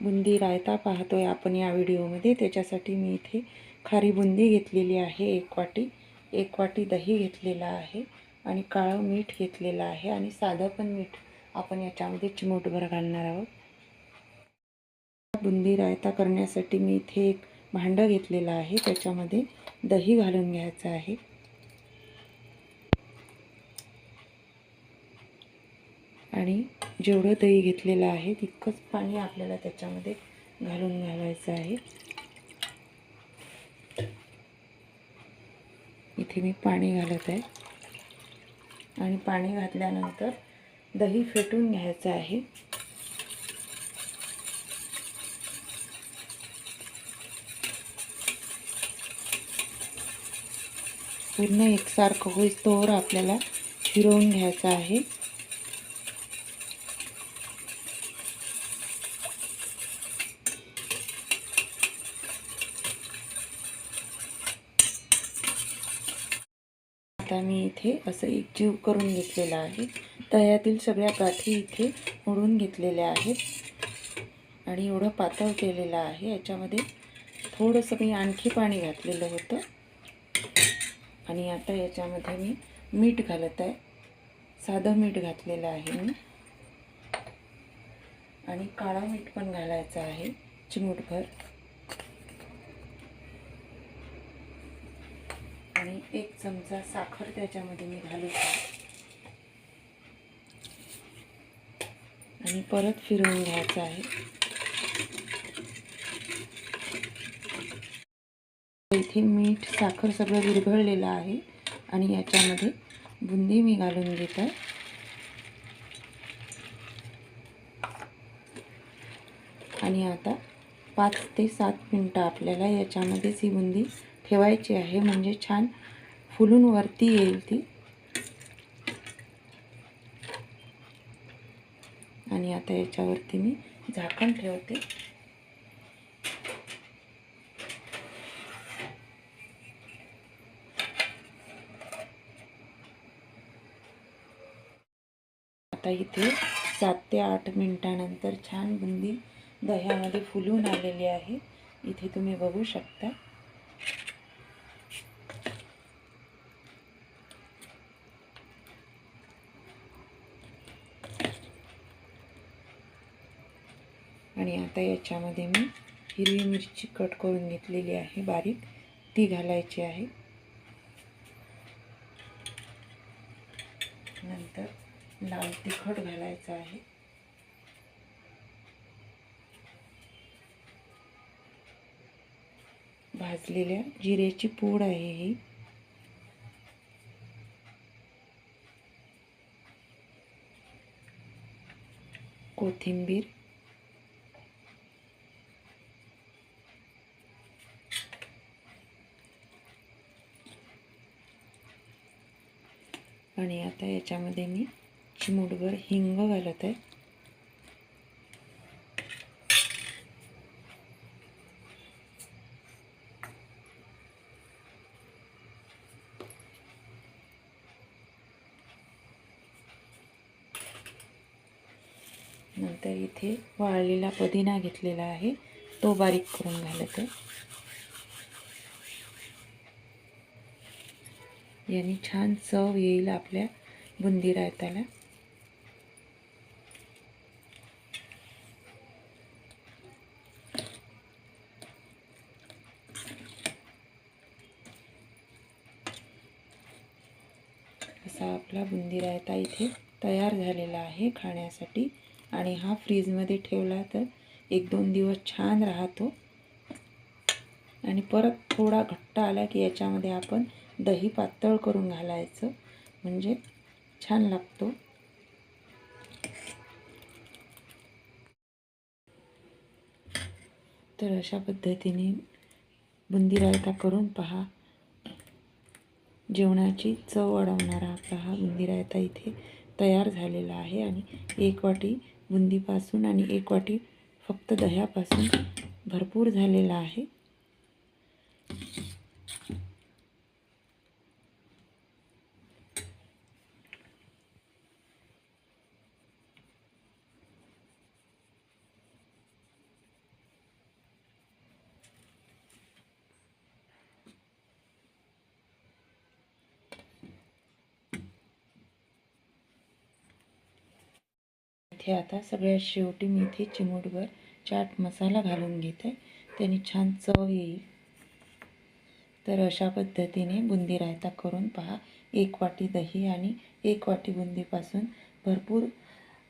बुंदी रायता पाहतोय आपण या व्हिडिओमध्ये। त्याच्यासाठी मी इथे खारी बुंदी घेतलेली आहे 1 वाटी, 1 वाटी दही घेतलेला आहे आणि काळं मीठ घेतलेलं आहे आणि साधं पण मीठ आपण याच्यामध्ये चिमूटभर घालणार आहोत। बुंदी रायता करण्यासाठी मी इथे एक भांडं घेतलेलं आहे, त्याच्यामध्ये दही घालून घ्यायचं आहे आणि जेवढं दही घेतलेलं आहे तितकंच पाणी आपल्याला त्याच्यामध्ये घालायचं आहे। इथे मी पाणी घालत आहे आणि पाणी घातल्यानंतर दही फेटून घ्यायचं आहे। पूर्ण एकसारखं होईस्तोवर आपल्याला फिरवून घ्यायचं आहे। आता मी इथे असं एकजीव करून घेतलेला आहे। तळ्यातील सगळ्या गाठी इथे मोडून घेतलेल्या आहेत आणि एवढं पातळ केलेलं आहे। याच्यामध्ये थोडंसं मी आणखी पाणी घातलेलं होतं आणि आता याच्यामध्ये मी मीठ घालत आहे। साधं मीठ घातलेलं आहे मी आणि काळं मीठ पण घालायचं आहे चिमूटभर आणि 1 चमचा साखर त्याच्यामध्ये मी घालत आहे आणि परत फिरवून घ्यायचं आहे। इथे मीठ साखर सगळं विरघळलेलं आहे आणि याच्यामध्ये बुंदी मी घालून घेत आहे आणि आता 5 ते 7 मिनिटं आपल्याला याच्यामध्येच ही बुंदी ठेवायची आहे, म्हणजे छान फुलून वरती येईल ती। आणि आता याच्यावरती मी झाकण ठेवते। आता इथे 7 ते 8 मिनिटानंतर छान बुंदी दह्यामध्ये फुलून आलेली आहे। इथे तुम्ही बघू शकता। आणि आता याच्यामध्ये मी हिरवी मिरची कट करून घेतलेली आहे बारीक, ती घालायची आहे। नंतर लाल तिखट घालायचं आहे। भाजलेल्या जिऱ्याची पूड आहे ही। कोथिंबीर आणि आता याच्यामध्ये मी चिमूटभर हिंग घालत आहे। नंतर इथे वाळलेला पुदिना घेतलेला आहे, तो बारीक करून घालत आहे। याने छान चव येईल आपल्या बुंदी रायताला। असा आपला बुंदी रायता इथे तयार झालेला आहे खाण्यासाठी आणि हा फ्रीजमध्ये ठेवला तर 1-2 दिवस छान राहतो आणि परत थोडा घट्ट आला की याच्यामध्ये आपण दही पातळ करून घालायचं, म्हणजे छान लागतो। तर अशा पद्धतीने बुंदी रायता करून पहा। जेवणाची चव वाढवणारा आपला हा बुंदी रायता इथे तयार झालेला आहे आणि 1 वाटी बुंदीपासून आणि 1 वाटी फक्त दह्यापासून भरपूर झालेला आहे। इथे आता सगळ्यात शेवटी मी इथे चिमूटभर चाट मसाला घालून घेते, त्याने छान चव येईल. तर अशा पद्धतीने बुंदी रायता करून पहा. 1 वाटी दही आणि 1 वाटी बुंदीपासून भरपूर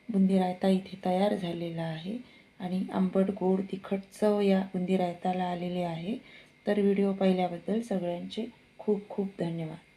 बुंदी रायता इथे तयार झालेला आहे आणि आंबट गोड तिखट चव या बुंदी रायताला आलेली आहे. तर व्हिडिओ पाहिल्याबद्दल सगळ्यांचे खूप खूप धन्यवाद.